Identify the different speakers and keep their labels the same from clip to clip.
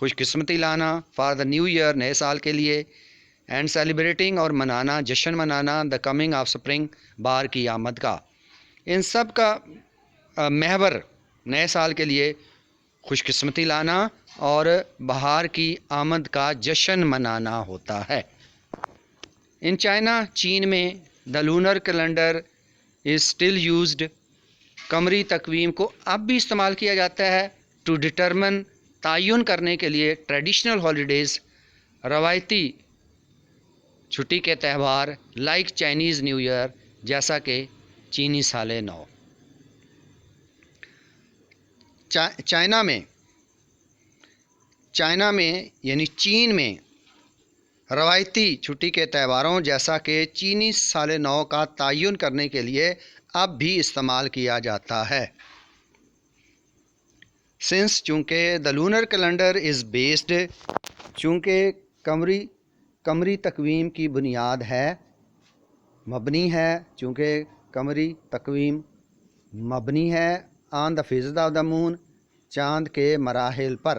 Speaker 1: خوش قسمتی لانا فار دا نیو ایئر، نئے سال کے لیے، اینڈ سیلیبریٹنگ اور منانا، جشن منانا دا کمنگ آف سپرنگ، بہار کی آمد کا۔ ان سب کا محور نئے سال کے لیے خوش قسمتی لانا اور بہار کی آمد کا جشن منانا ہوتا ہے۔ ان چائنا، چین میں دا لونر کیلنڈر از اسٹل یوزڈ، قمری تقویم کو اب بھی استعمال کیا جاتا ہے، ٹو ڈٹرمن، تعین کرنے کے لیے، ٹریڈیشنل ہالیڈیز، روایتی چھٹی کے تہوار، لائک چائنیز نیو ایئر، جیسا کہ چینی سال نو۔ چائنا میں یعنی چین میں روایتی چھٹی کے تہواروں جیسا کہ چینی سال نو کا تعین کرنے کے لیے اب بھی استعمال کیا جاتا ہے۔ سنس، چونکہ دا لونر کیلنڈر از بیسڈ، چونکہ قمری تقویم کی بنیاد ہے، مبنی ہے، چونکہ قمری تقویم مبنی ہے آن دا فیزز آف دا مون، چاند کے مراحل پر۔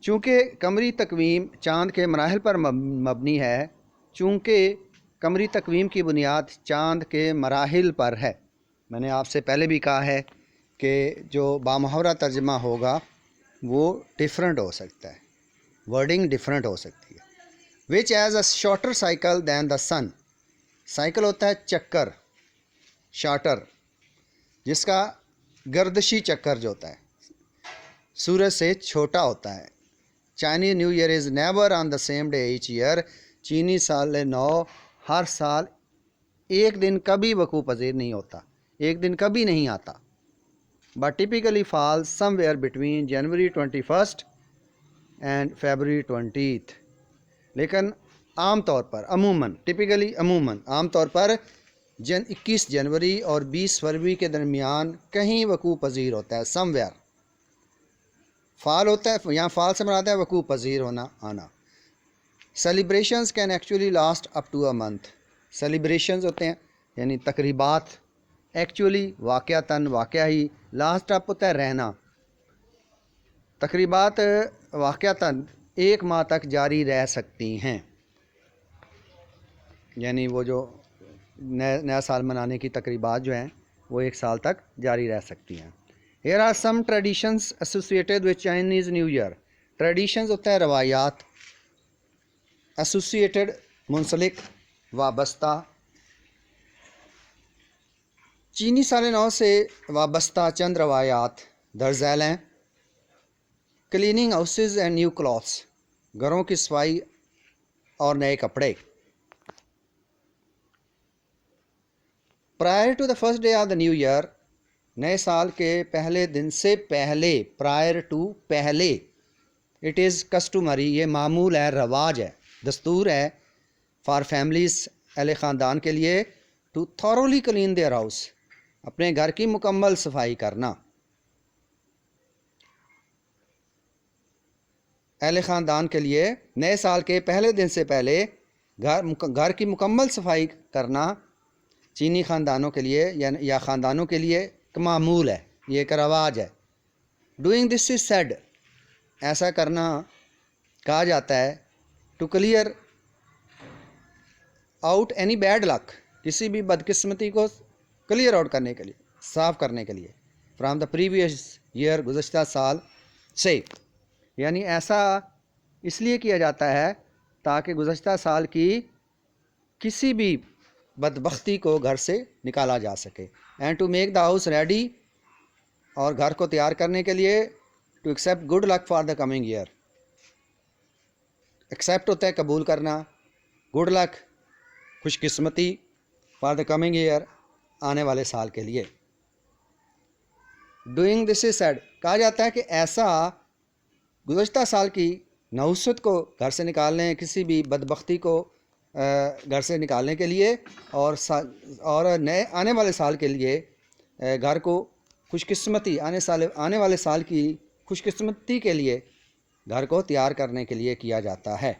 Speaker 1: چونکہ قمری تقویم چاند کے مراحل پر مبنی ہے، چونکہ قمری تقویم کی بنیاد چاند کے مراحل پر ہے۔ میں نے آپ سے پہلے بھی کہا ہے کہ جو بامحاورہ ترجمہ ہوگا وہ ڈیفرنٹ ہو سکتا ہے، ورڈنگ ڈیفرنٹ ہو سکتی ہے۔ Which is a shorter cycle than the sun, cycle ہوتا ہے چکر، شارٹر، جس کا گردشی چکر جو ہوتا ہے سورج سے چھوٹا ہوتا ہے۔ Chinese new year is never on the same day each year, چینی سال نو ہر سال ایک دن کبھی وقوع پذیر نہیں ہوتا، ایک دن کبھی نہیں آتا، but typically fall some where between January 21 and February 20، لیکن عام طور پر عموماً عام طور پر 21 جنوری اور 20 فروری کے درمیان کہیں وقوع پذیر ہوتا ہے، سم ویئر فال ہوتا ہے، یہاں فال سے مراد ہے وقوع پذیر ہونا، آنا۔ Celebrations can actually last up to a month, celebrations ہوتے ہیں یعنی تقریبات، ایکچولی واقعہ ہی، لاسٹ اپ ہوتا ہے رہنا، تقریبات واقعتاً ایک ماہ تک جاری رہ سکتی ہیں، یعنی وہ جو نیا سال منانے کی تقریبات جو ہیں وہ ایک سال تک جاری رہ سکتی ہیں۔ Here are some traditions associated with Chinese New Year. Traditions ہوتا ہے روایات، associated منسلک، وابستہ، چینی سال نو سے وابستہ چند روایات درج ذیل ہیں۔ Cleaning houses and new clothes, گھروں کی صفائی اور نئے کپڑے۔ Prior to the first day of the new year, نئے سال کے پہلے دن سے پہلے، پرائر ٹو پہلے، اٹ از کسٹمری، یہ معمول ہے، رواج ہے، دستور ہے، فار فیملیز، اہل خاندان کے لیے، ٹو تھورولی کلین دیئر ہاؤس، اپنے گھر کی مکمل صفائی کرنا۔ اہل خاندان کے لیے نئے سال کے پہلے دن سے پہلے گھر کی مکمل صفائی کرنا چینی خاندانوں کے لیے یا خاندانوں کے لیے ایک معمول ہے، یہ ایک رواج ہے۔ ڈوئنگ دس از سیڈ، ایسا کرنا کہا جاتا ہے، to clear out any bad luck, کسی بھی بدقسمتی کو کلیئر آؤٹ کرنے کے لیے، صاف کرنے کے لیے، فرام دا پریویس ایئر، گزشتہ سال سے، یعنی ایسا اس لیے کیا جاتا ہے تاکہ گزشتہ سال کی کسی بھی بدبختی کو گھر سے نکالا جا سکے۔ And to make the house ready, اور گھر کو تیار کرنے کے لیے، to accept good luck for the coming year, accept ہوتا ہے قبول کرنا، گڈ لک خوش قسمتی، فار دا کمنگ ایئر آنے والے سال کے لیے۔ ڈوئنگ دس از سیڈ، کہا جاتا ہے کہ ایسا گزشتہ سال کی نحوست کو گھر سے نکالنے، کسی بھی بدبختی کو گھر سے نکالنے کے لیے، اور نئے آنے والے سال کے لیے گھر کو خوش قسمتی، آنے والے سال کی خوش قسمتی کے لیے گھر کو تیار کرنے کے لیے کیا جاتا ہے۔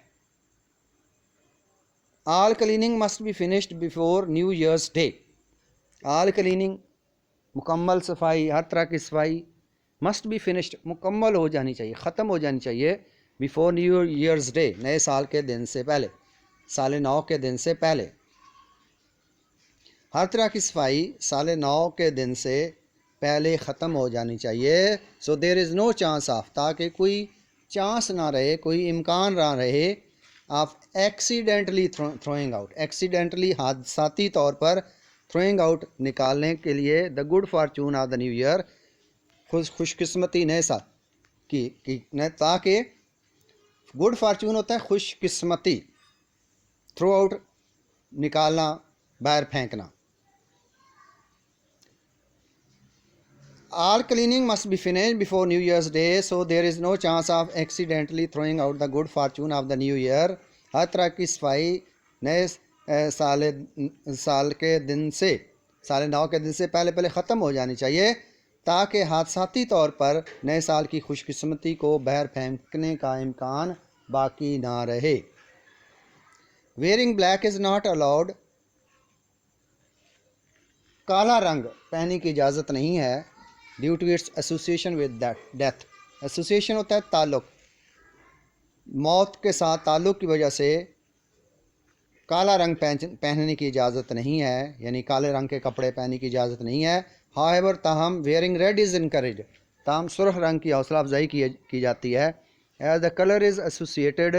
Speaker 1: All cleaning must be finished before new years day, all cleaning مکمل صفائی، ہر طرح کی صفائی، مسٹ بی فنشڈ مکمل ہو جانی چاہیے، ختم ہو جانی چاہیے بیفور نیو ایئرز ڈے نئے سال کے دن سے پہلے، سال نو کے دن سے پہلے۔ ہر طرح کی صفائی سال نو کے دن سے پہلے ختم ہو جانی چاہیے۔ سو دیر از نو چانس آف، تاکہ کوئی چانس نہ رہے، کوئی امکان نہ رہے of accidentally throwing out, accidentally حادثاتی طور پر تھروئنگ آؤٹ نکالنے کے لیے the good fortune of the new year, خوش قسمتی نئے سال کی تاکہ گڈ فارچون ہوتا ہے خوش قسمتی، تھرو آؤٹ نکالنا، باہر پھینکنا۔ All cleaning must be finished before New Year's Day, so there is no chance of accidentally throwing out the good fortune of the new year. ہر طرح کی صفائی نئے سال کے دن سے، سال نو کے دن سے پہلے ختم ہو جانی چاہیے، تاکہ حادثاتی طور پر نئے سال کی خوش قسمتی کو باہر پھینکنے کا امکان باقی نہ رہے۔ Wearing black is not allowed. کالا رنگ پہننے کی اجازت نہیں ہے، due to its association with death, association ہوتا ہے تعلق، موت کے ساتھ تعلق کی وجہ سے کالا رنگ پہننے کی اجازت نہیں ہے، یعنی کالے رنگ کے کپڑے پہننے کی اجازت نہیں ہے۔ however تاہم ویئرنگ ریڈ از encouraged، تاہم سرخ رنگ کی حوصلہ افزائی کی جاتی ہے، as the colour is associated,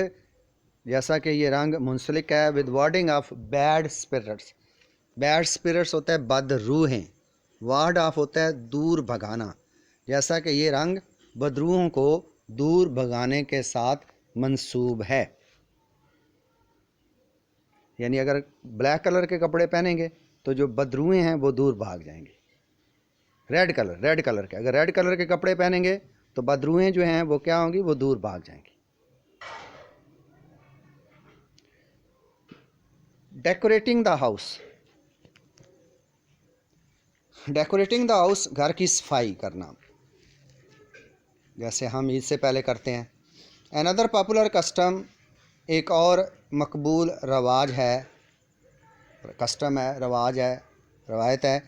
Speaker 1: جیسا کہ یہ رنگ منسلک ہے with warding off bad spirits, bad spirits ہوتا ہے بد روحیں، وارڈ آف ہوتا ہے دور بھگانا، جیسا کہ یہ رنگ بدروحوں کو دور بھگانے کے ساتھ منسوب ہے۔ یعنی اگر بلیک کلر کے کپڑے پہنیں گے تو جو بدروحیں ہیں وہ دور بھاگ جائیں گے۔ ریڈ کلر کے، اگر ریڈ کلر کے کپڑے پہنیں گے تو بدروحیں جو ہیں وہ کیا ہوں گی، وہ دور بھاگ جائیں گی۔ Decorating the house, decorating the house گھر کی صفائی کرنا، جیسے ہم عید سے پہلے کرتے ہیں۔ another popular custom، ایک اور مقبول رواج ہے، کسٹم ہے، رواج ہے، روایت ہے،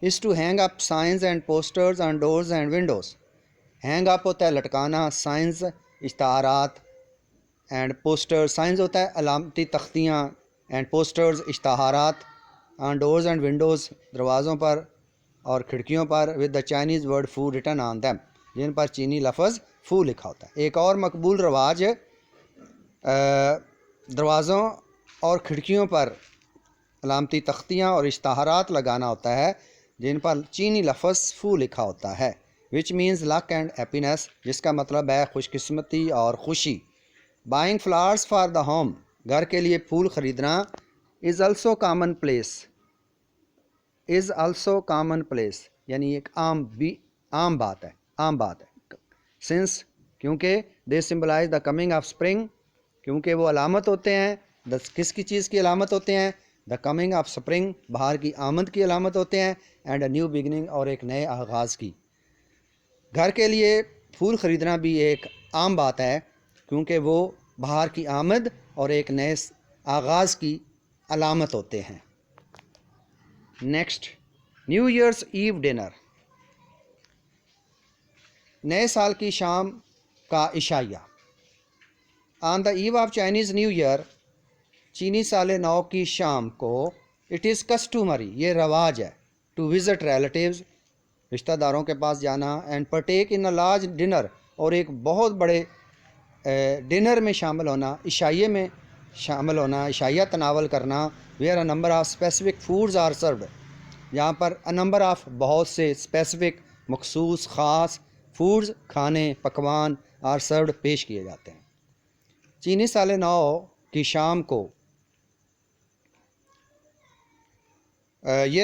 Speaker 1: is to hang up signs and posters on doors and windows۔ hang up ہوتا ہے لٹکانا، signs اشتہارات، and posters، signs ہوتا ہے علامتی تختیاں، and posters اشتہارات، on doors and windows دروازوں پر اور کھڑکیوں پر، with the Chinese word food written on them، جن پر چینی لفظ فو لکھا ہوتا ہے۔ ایک اور مقبول رواج دروازوں اور کھڑکیوں پر علامتی تختیاں اور اشتہارات لگانا ہوتا ہے جن پر چینی لفظ فو لکھا ہوتا ہے، which means luck and happiness، جس کا مطلب ہے خوش قسمتی اور خوشی۔ buying flowers for the home، گھر کے لیے پھول خریدنا، is also common place، یعنی ایک عام بات ہے، since کیونکہ they symbolize the coming of spring، کیونکہ وہ علامت ہوتے ہیں، کس کی چیز کی علامت ہوتے ہیں، the coming of spring، بہار کی آمد کی علامت ہوتے ہیں، and a new beginning، اور ایک نئے آغاز کی۔ گھر کے لیے پھول خریدنا بھی ایک عام بات ہے کیونکہ وہ بہار کی آمد اور ایک نئے آغاز کی علامت ہوتے ہیں۔ نیکسٹ، نیو ایئرس ایو ڈنر، نئے سال کی شام کا عشائیہ۔ آن دا ایو آف چائنیز نیو ایئر، چینی سال نو کی شام کو، اٹ از کسٹمری، یہ رواج ہے، ٹو وزٹ ریلیٹیوز، رشتہ داروں کے پاس جانا، and پرٹیک in a large dinner, اور ایک بہت بڑے ڈنر میں شامل ہونا، عشائیے میں شامل ہونا، عشائیہ تناول کرنا، where a number of specific foods are served, یہاں پر اے نمبر آف بہت سے اسپیسیفک مخصوص خاص فوڈز کھانے پکوان آر سروڈ پیش کیے جاتے ہیں۔ چینی سال نو کی شام کو یہ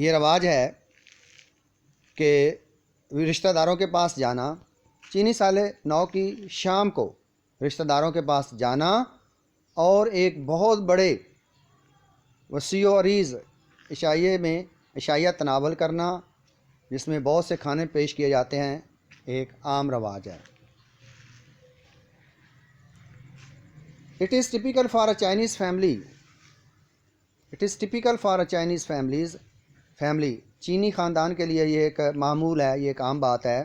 Speaker 1: رواج ہے کہ رشتہ داروں کے پاس جانا، چینی سال نو کی شام کو رشتہ داروں کے پاس جانا اور ایک بہت بڑے وسیع و عریض عشائیہ تناول کرنا جس میں بہت سے کھانے پیش کیے جاتے ہیں، ایک عام رواج ہے۔ It is typical for a Chinese family، چینی خاندان کے لیے یہ ایک معمول ہے، یہ ایک عام بات ہے،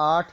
Speaker 1: 8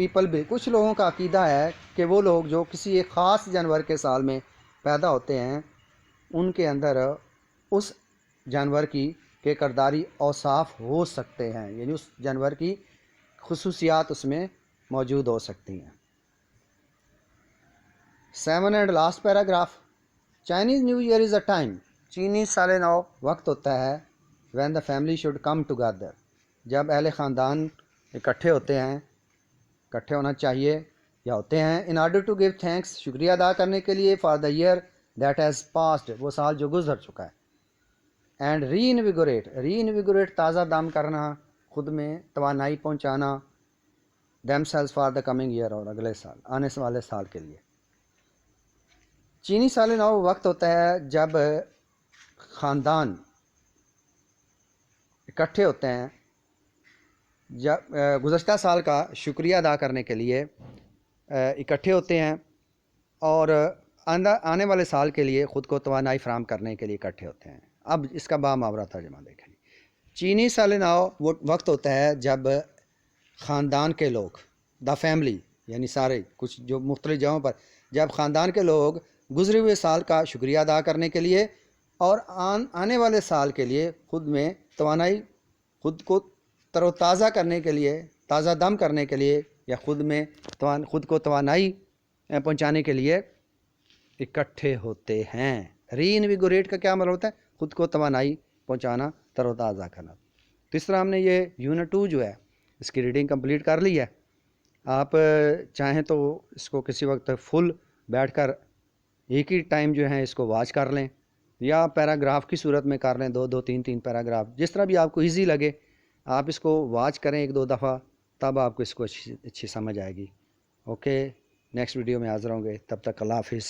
Speaker 1: پیپل بھی، کچھ لوگوں کا عقیدہ ہے کہ وہ لوگ جو کسی ایک خاص جانور کے سال میں پیدا ہوتے ہیں ان کے اندر اس جانور کی کہ کرداری اوصاف ہو سکتے ہیں، یعنی اس جانور کی خصوصیات اس میں موجود ہو سکتی ہیں۔ 7 and last paragraph, Chinese new year is a time, چینی سال نو وقت ہوتا ہے when the family should come together, جب اہل خاندان اکٹھے ہوتے ہیں، اکٹھے ہونا چاہیے یا ہوتے ہیں، in order to give thanks, شکریہ ادا کرنے کے لیے، for the year that has passed, وہ سال جو گزر چکا ہے، اینڈ ری انویگوریٹ تازہ دم کرنا، خود میں توانائی پہنچانا، themselves for the coming year, اور اگلے سال آنے والے سال کے لیے۔ چینی سال نو وقت ہوتا ہے جب خاندان اکٹھے ہوتے ہیں، جب گزشتہ سال کا شکریہ ادا کرنے کے لیے اکٹھے ہوتے ہیں اور آنے والے سال کے لیے خود کو توانائی فراہم کرنے کے لیے اکٹھے ہوتے ہیں۔ اب اس کا باماورا ترجمہ دیکھیں۔ چینی سال نو وہ وقت ہوتا ہے جب خاندان کے لوگ، دا فیملی یعنی سارے، کچھ جو مختلف جگہوں پر، جب خاندان کے لوگ گزرے ہوئے سال کا شکریہ ادا کرنے کے لیے اور آنے والے سال کے لیے خود میں توانائی، خود کو تر و تازہ کرنے کے لیے، تازہ دم کرنے کے لیے، یا خود کو توانائی پہنچانے کے لیے اکٹھے ہوتے ہیں۔ ری انویگوریٹ کا کیا مطلب ہوتا ہے؟ خود کو توانائی پہنچانا، تر و تازہ کرنا۔ تو اس طرح ہم نے یہ یونٹ 2 جو ہے اس کی ریڈنگ کمپلیٹ کر لی ہے۔ آپ چاہیں تو اس کو کسی وقت فل بیٹھ کر ایک ہی ٹائم جو ہے اس کو واچ کر لیں، یا پیراگراف کی صورت میں کر لیں، 2 3 پیراگراف، جس طرح بھی آپ کو ایزی لگے آپ اس کو واچ کریں 1 2 دفعہ، تب آپ کو اس کو اچھی سمجھ آئے گی۔ اوکے، نیکسٹ ویڈیو میں حاضر ہوں گے، تب تک اللہ حافظ۔